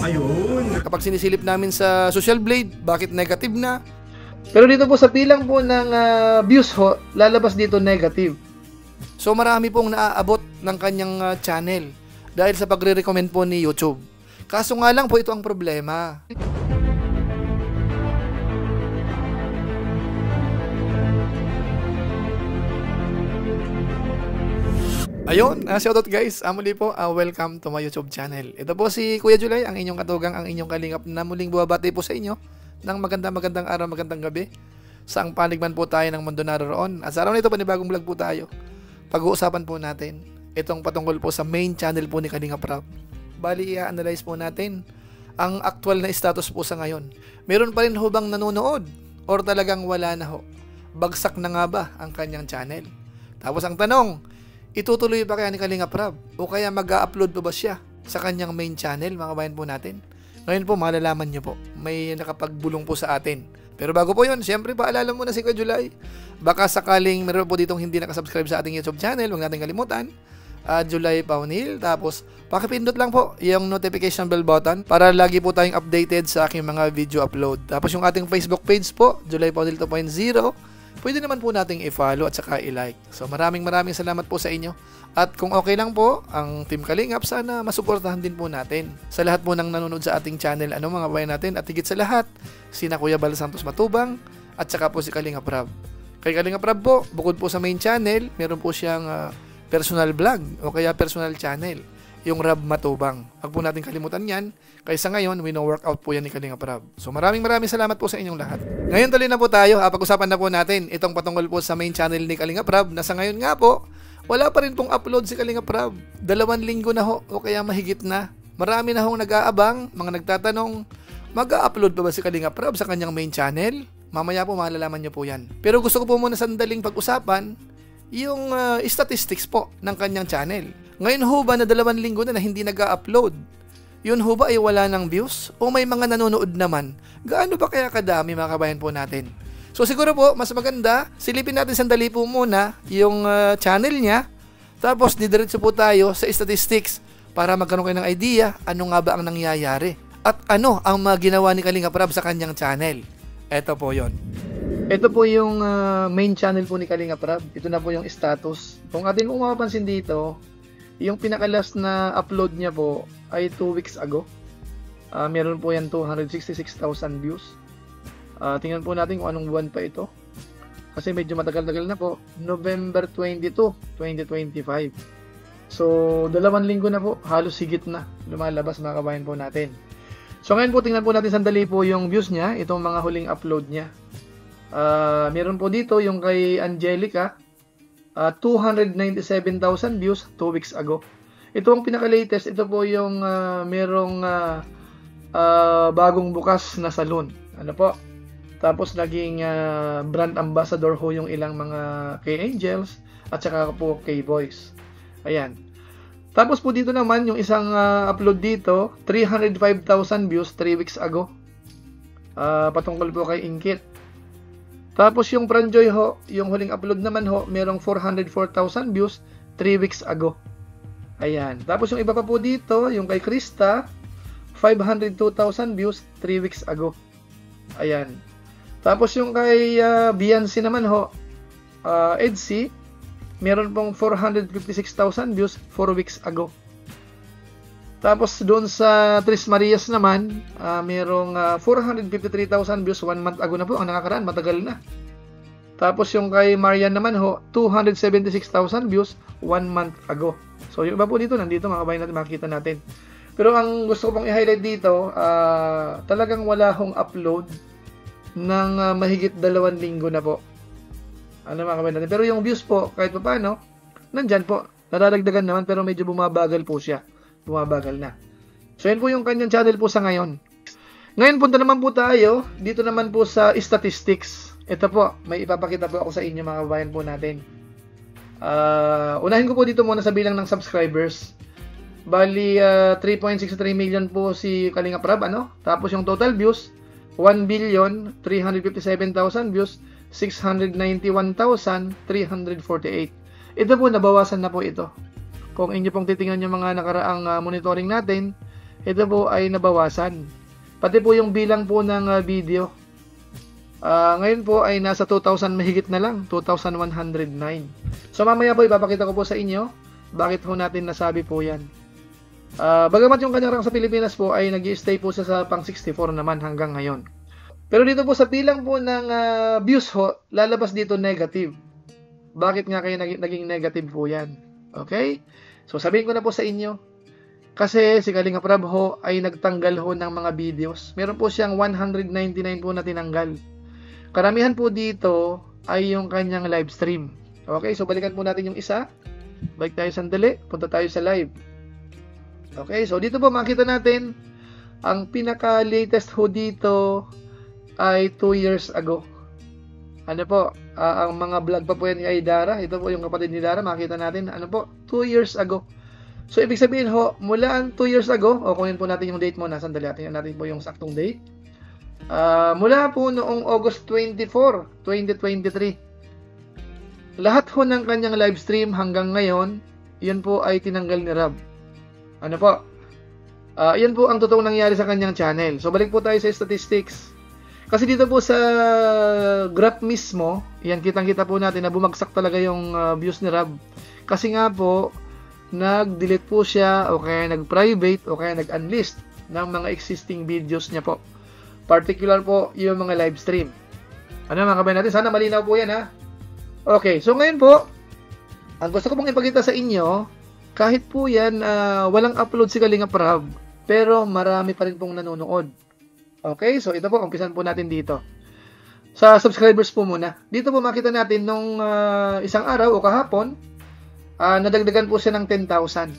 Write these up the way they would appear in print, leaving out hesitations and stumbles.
Ayun. Kapag sinisilip namin sa Social Blade, bakit negative na? Pero dito po sa bilang po ng views ho, lalabas dito negative. So marami pong naaabot ng kanyang channel dahil sa pagre-recommend po ni YouTube. Kaso nga lang po ito ang problema. Ayun, shoutout guys. Muli po, welcome to my YouTube channel. Ito po si Kuya Julay, ang inyong katugang, ang inyong kalingap na muling buwabati po sa inyo ng magandang araw, magandang gabi. Saang panig man po tayo ng mundo naroon. At sa araw na ito, panibagong vlog po tayo. Pag-uusapan po natin itong patungkol po sa main channel po ni Kalingap Rab. Bali, i-analyze po natin ang actual na status po sa ngayon. Meron pa rin ho bang nanonood? Or talagang wala na ho? Bagsak na nga ba ang kanyang channel? Tapos ang tanong, itutuloy pa kaya ni Kalingap Rab? O kaya mag-a-upload pa ba siya sa kanyang main channel, mga kabayan po natin? Ngayon po, malalaman nyo po. May nakapagbulong po sa atin. Pero bago po yun, syempre paalala muna si Kuya Julay. Baka sakaling meron po ditong hindi nakasubscribe sa ating YouTube channel, huwag natin kalimutan. Julay Paunil. Tapos, pakipindot lang po yung notification bell button para lagi po tayong updated sa aking mga video upload. Tapos yung ating Facebook page po, Julay Paunil 2.0. Pwede naman po nating i-follow at saka i-like. So maraming salamat po sa inyo. At kung okay lang po, ang Team Kalingap, sana masuportahan din po natin sa lahat po ng nanonood sa ating channel. Mga bayan natin, at higit sa lahat, sina Kuya Bal Santos Matubang at saka po si Kalingap Rab. Kay Kalingap Rab po, bukod po sa main channel, meron po siyang personal vlog o kaya personal channel, yung Rab Matubang. Huwag po natin kalimutan yan. Kaysa ngayon, wino-workout po yan ni Kalingap Rab. So maraming salamat po sa inyong lahat. Ngayon tuloy na po tayo. Pag-usapan na po natin itong patungkol po sa main channel ni Kalingap Rab na sa ngayon nga po, wala pa rin pong upload si Kalingap Rab. 2 linggo na ho o kaya mahigit na. Marami na hong nag-aabang, mga nagtatanong, mag-a-upload pa ba si Kalingap Rab sa kanyang main channel? Mamaya po malalaman nyo po yan. Pero gusto ko po muna sandaling pag-usapan yung statistics po ng kanyang channel. Ngayon ho ba na 2 linggo na hindi nag-a-upload? Yun ho ba ay wala ng views? O may mga nanonood naman? Gaano ba kaya kadami, mga kabayan po natin? So siguro po, mas maganda, silipin natin sandali po muna yung channel niya. Tapos didiretso po tayo sa statistics para magkaroon kayo ng idea ano nga ba ang nangyayari. At ano ang ginawa ni Kalingap Rab sa kanyang channel. Ito po yon. Ito po yung main channel po ni Kalingap Rab. Ito na po yung status. Kung atin mo mapapansin dito, yung pinaka-last na upload niya po ay 2 weeks ago. Meron po yan 266,000 views. Tingnan po natin kung anong buwan pa ito. Kasi medyo matagal-tagal na po. November 22, 2025. So, 2 linggo na po. Halos higit na lumalabas, mga kabayan po natin. So, ngayon po tingnan po natin sandali po yung views niya. Itong mga huling upload niya. Meron po dito yung kay Angelica. 297,000 views 2 weeks ago. Ito ang pinaka-latest. Ito po yung merong bagong bukas na salon. Ano po? Tapos naging brand ambassador ho yung ilang mga K-Angels at saka po K-Boys. Ayan. Tapos po dito naman yung isang upload dito, 305,000 views 3 weeks ago. Patungkol po kay Inkit. Tapos yung Franjoy ho, yung huling upload naman ho, merong 404,000 views 3 weeks ago. Ayan. Tapos yung iba pa po dito, yung kay Krista, 502,000 views 3 weeks ago. Ayan. Tapos yung kay Beyonce naman ho, Edsy, meron pong 456,000 views 4 weeks ago. Tapos doon sa Tris Marias naman, merong 453,000 views 1 month ago na po. Ang nakakaraan, matagal na. Tapos yung kay Marian naman ho, 276,000 views 1 month ago. So yung iba po dito, nandito mga kabayan natin, makikita natin. Pero ang gusto ko pong i-highlight dito, talagang wala hong upload ng mahigit 2 linggo na po. Ano mga kabayan natin. Pero yung views po, kahit pa paano, nandyan po. Nararagdagan naman pero medyo bumabagal po siya. Bumabagal na. So yun po yung kanyang channel po sa ngayon. Ngayon punta naman po tayo dito naman po sa statistics. Ito po, may ipapakita po ako sa inyo mga kabayan po natin. Unahin ko po dito muna sa bilang ng subscribers. Bali 3.63 million po si Kalingap Rab, ano? Tapos yung total views 1,357,000 views, 691,348. Ito po, nabawasan na po ito. Kung inyo pong titingnan yung mga nakaraang monitoring natin, ito po ay nabawasan. Pati po yung bilang po ng video. Ngayon po ay nasa 2,000 mahigit na lang, 2,109. So mamaya po ipapakita ko po sa inyo bakit po natin nasabi po yan. Bagamat yung kanyang rank sa Pilipinas po ay nag-i-stay po sa pang 64 naman hanggang ngayon. Pero dito po sa bilang po ng views ho, lalabas dito negative. Bakit nga kayo naging negative po yan? Okay? So sabihin ko na po sa inyo, kasi si Kalinga Prab ho ay nagtanggal ho ng mga videos. Meron po siyang 199 po na tinanggal. Karamihan po dito ay yung kanyang live stream. Okay, so balikan po natin yung isa. Balik tayo sandali, punta tayo sa live. Okay, so dito po makita natin ang pinaka-latest ho dito ay 2 years ago. Ano po, ang mga vlog pa po yan ni Aidara. Ito po yung kapatid ni Dara, makita natin. Ano po, 2 years ago. So ibig sabihin ho, mula ang 2 years ago, o kunin po natin yung date mo, sandali, tingnan natin po yung saktong date. Mula po noong August 24, 2023, lahat ho ng kanyang live stream hanggang ngayon, yun po ay tinanggal ni Rab. Ano po? Yan po ang totoong nangyari sa kanyang channel. So balik po tayo sa statistics. Kasi dito po sa graph mismo, yan kitang-kita po natin na bumagsak talaga yung views ni Rab. Kasi nga po, nag-delete po siya o kaya nag-private o kaya nag-unlist ng mga existing videos niya po. Particular po yung mga live stream. Ano mga kabayan natin? Sana malinaw po yan ha. Okay, so ngayon po, ang gusto ko pong ipakita sa inyo, kahit po yan walang upload si Kalinga Prab, pero marami pa rin pong nanonood. Okay, so ito po, umpisan po natin dito. Sa subscribers po muna. Dito po makita natin nung isang araw o kahapon, nadagdagan po siya ng 10,000.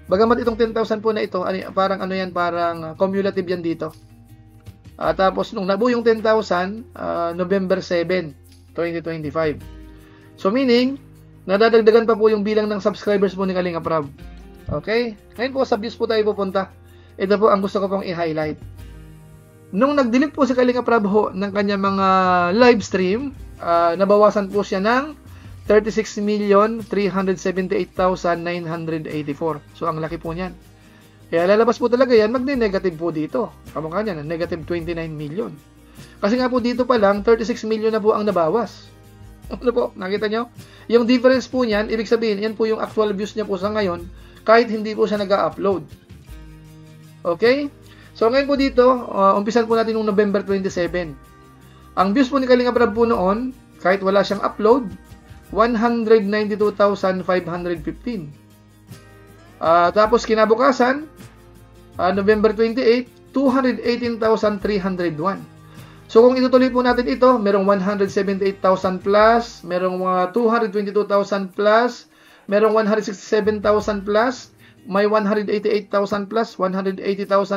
Bagamat itong 10,000 po na ito, parang ano yan, parang cumulative yan dito. Tapos nung nabuo yung 10,000, November 7, 2025. So meaning, nadadagdagan pa po yung bilang ng subscribers po ni Kalinga Prab. Okay? Ngayon po sa views po tayo pupunta. Ito po ang gusto ko pong i-highlight. Nung nag-delete po si Kalinga Prab ho ng kanya mga live stream, nabawasan po siya ng 36,378,984. So ang laki po niyan. Kaya lalabas po talaga yan, magne-negative po dito. Kamukha niyan, negative 29 million. Kasi nga po dito pa lang, 36 million na po ang nabawas. Ano po, nakita nyo? Yung difference po niyan, ibig sabihin, yan po yung actual views niya po sa ngayon, kahit hindi po siya nag-upload. Okay? So ngayon po dito, umpisan po natin noong November 27. Ang views po ni Kalinga Prab po noon, kahit wala siyang upload, 192,515. Tapos kinabukasan, November 28, 218,301. So kung itutuloy po natin ito, merong 178,000 plus, merong 222,000 plus, merong 167,000 plus, may 188,000 plus, 180,000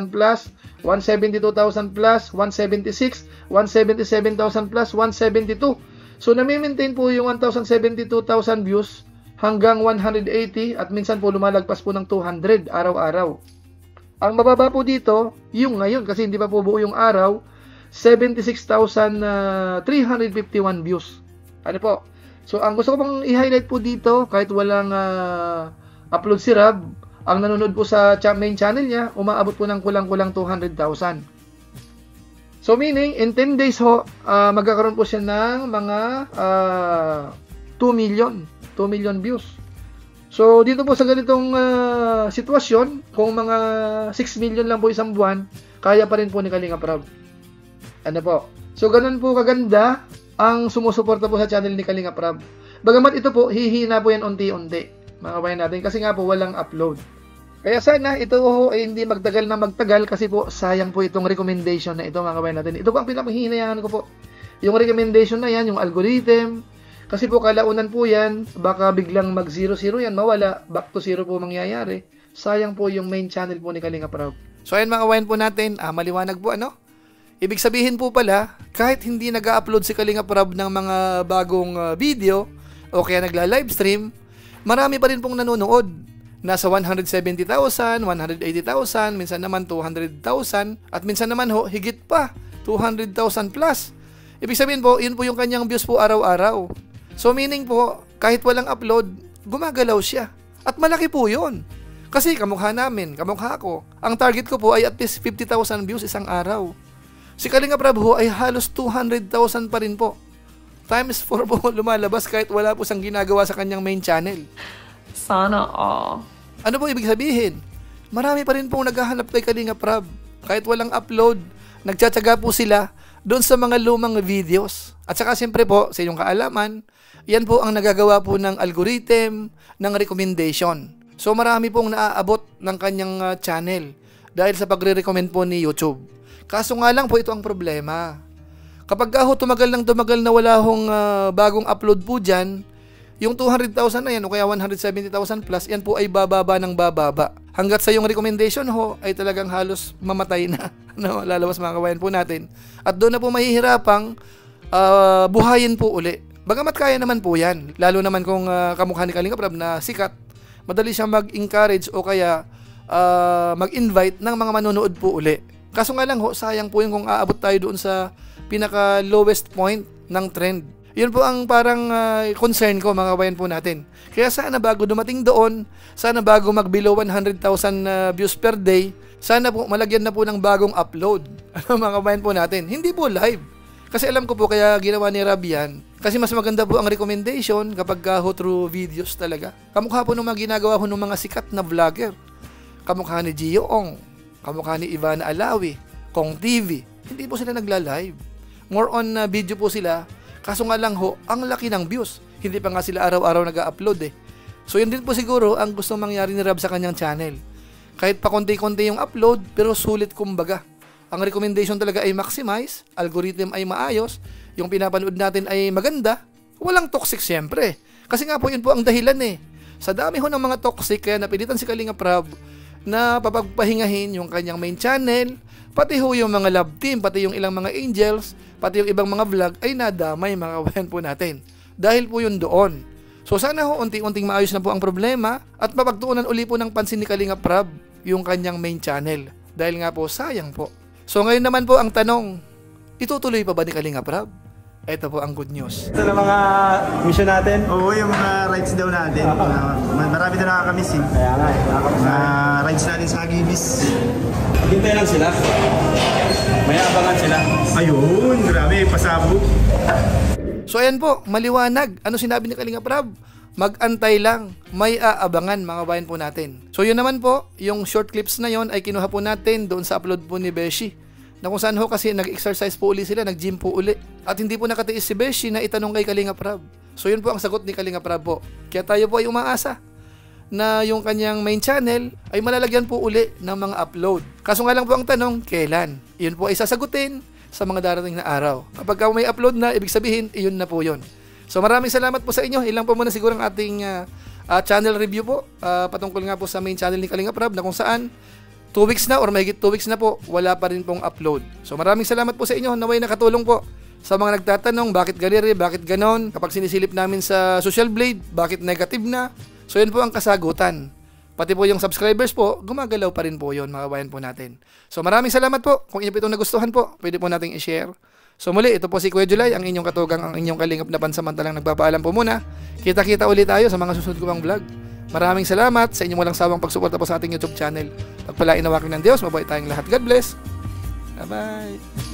plus, 172,000 plus, 176, 177,000 plus, 172. So nami-maintain po yung 1,072,000 views hanggang 180 at minsan po lumalagpas po ng 200 araw-araw. Ang mababa po dito, yung ngayon kasi hindi pa po buo yung araw, 76,351 views. Ano po? So ang gusto ko pong i-highlight po dito, kahit walang upload si Rab, ang nanonood po sa main channel niya, umaabot po ng kulang-kulang 200,000. So meaning, in 10 days ho, magkakaroon po siya ng mga 2 million views. So dito po sa ganitong sitwasyon, kung mga 6 million lang po isang buwan, kaya pa rin po ni Kalinga Prab. Ano po? So ganun po kaganda ang sumusuporta po sa channel ni Kalinga Prab. Bagamat ito po, hihina po yan unti-unti, mga kabayan natin, kasi nga po walang upload. Kaya sana ito ay hindi magtagal na magtagal kasi po sayang po itong recommendation na ito, mga kabayan natin. Ito po ang pinakahihinayangan ko po. Yung recommendation na yan, yung algorithm, kasi po kalaunan po yan, baka biglang mag 0-0 yan, mawala, back to 0 po mangyayari. Sayang po yung main channel po ni Kalinga Prab. So ayan mga kabayan po natin, maliwanag po ano? Ibig sabihin po pala, kahit hindi nag-upload si Kalinga Prab ng mga bagong video o kaya nagla-live stream, marami pa rin pong nanonood. Nasa 170,000, 180,000, minsan naman 200,000 at minsan naman ho, higit pa, 200,000 plus. Ibig sabihin po, yun po yung kanyang views po araw-araw. So meaning po, kahit walang upload, gumagalaw siya. At malaki po yun. Kasi kamukha namin, kamukha ko. Ang target ko po ay at least 50,000 views isang araw. Si Kalinga Prab ho ay halos 200,000 pa rin po. Times 4 po lumalabas kahit wala po siyang ginagawa sa kanyang main channel. Sana all. Ano po ibig sabihin? Marami pa rin pong naghahanap kay Kalinga Prab. Kahit walang upload, nagtsatsaga po sila doon sa mga lumang videos. At saka siyempre po, sa inyong kaalaman, yan po ang nagagawa po ng algorithm, ng recommendation. So marami pong naaabot ng kanyang channel dahil sa pagre-recommend po ni YouTube. Kaso nga lang po ito ang problema. Kapag ho tumagal na wala hong bagong upload po dyan, yung 200,000 na yan o kaya 170,000 plus, yan po ay bababa ng bababa. Hanggat sa yung recommendation ho ay talagang halos mamatay na. No, lalabas mga kabayan po natin. At doon na po mahihirapang buhayin po uli. Bagamat kaya naman po yan. Lalo naman kung kamukha ni Kalinga Prab na sikat, madali siyang mag-encourage o kaya mag-invite ng mga manonood po uli. Kaso nga lang ho, sayang po yun kung aabot tayo doon sa pinaka lowest point ng trend. Yun po ang parang concern ko mga kabayan po natin. Kaya sana bago dumating doon, sana bago mag below 100,000 views per day, sana po malagyan na po ng bagong upload. Ano mga kabayan po natin? Hindi po live. Kasi alam ko po kaya ginawa ni Rab yan. Kasi mas maganda po ang recommendation kapag ho through videos talaga. Kamukha po ng mga ginagawa ko ng mga sikat na vlogger. Kamukha ni Gio Ong, kamukha ni Ivana Alawi, Kong TV. Hindi po sila nagla-live. More on video po sila. Kaso nga lang ho, ang laki ng views. Hindi pa nga sila araw-araw nag-upload eh. So yun din po siguro ang gustong mangyari ni Rab sa kanyang channel. Kahit pa konti-konti yung upload, pero sulit kumbaga. Ang recommendation talaga ay maximize, algorithm ay maayos, yung pinapanood natin ay maganda, walang toxic siyempre. Kasi nga po yun po ang dahilan eh. Sa dami ho ng mga toxic, kaya napilitan si Kalinga Prab na papagpahingahin yung kanyang main channel, pati ho yung mga love team, pati yung ilang mga angels, pati yung ibang mga vlog ay nadamay mga kabayan po natin. Dahil po yun doon. So sana ho unti-unting maayos na po ang problema at mapagtuunan uli po ng pansin ni Kalinga Prab yung kanyang main channel. Dahil nga po sayang po. So ngayon naman po ang tanong, itutuloy pa ba ni Kalinga Prab? Ito po ang good news. Ito na mga mission natin. Oo, yung mga rides daw natin. Marami na nakakamiss eh. Kaya nga eh. Rides natin sa Agibis. Hintay lang sila. May abangan sila. Ayun, grabe, pasabog. So ayan po, maliwanag. Ano sinabi ni Kalinga Prab? Mag-antay lang, may aabangan mga bayan po natin. So yun naman po, yung short clips na yon ay kinuha po natin doon sa upload po ni Beshi. Na kung saan ho kasi nag-exercise po uli sila, nag-gym po uli. At hindi po nakatiis si Beshi na itanong kay Kalinga Prab. So yun po ang sagot ni Kalinga Prab po. Kaya tayo po ay umaasa na yung kanyang main channel ay malalagyan po uli ng mga upload. Kaso nga lang po ang tanong, kailan? Yun po ay sasagutin sa mga darating na araw. Kapag may upload na, ibig sabihin, iyon na po yun. So maraming salamat po sa inyo. Ilang po muna siguro ang ating channel review po patungkol nga po sa main channel ni Kalinga Prab na kung saan 2 weeks na or mahigit 2 weeks na po wala pa rin pong upload. So maraming salamat po sa inyo. Naway nakatulong po sa mga nagtatanong bakit ganire, bakit ganon. Kapag sinisilip namin sa Social Blade, bakit negative na. So yun po ang kasagutan. Pati po yung subscribers po, gumagalaw pa rin po yun mga kabayan po natin. So maraming salamat po. Kung inyo po itong nagustuhan po, pwede po nating i-share. So muli, ito po si Kuya July, ang inyong katugang, ang inyong kalingap na pansamantalang nagpapaalam po muna. Kita-kita ulit tayo sa mga susunod ko pang vlog. Maraming salamat sa inyong walang sawang pagsuporta po sa ating YouTube channel. Pagpalain nawakin ng Diyos, mabuhay tayong lahat. God bless. Bye-bye.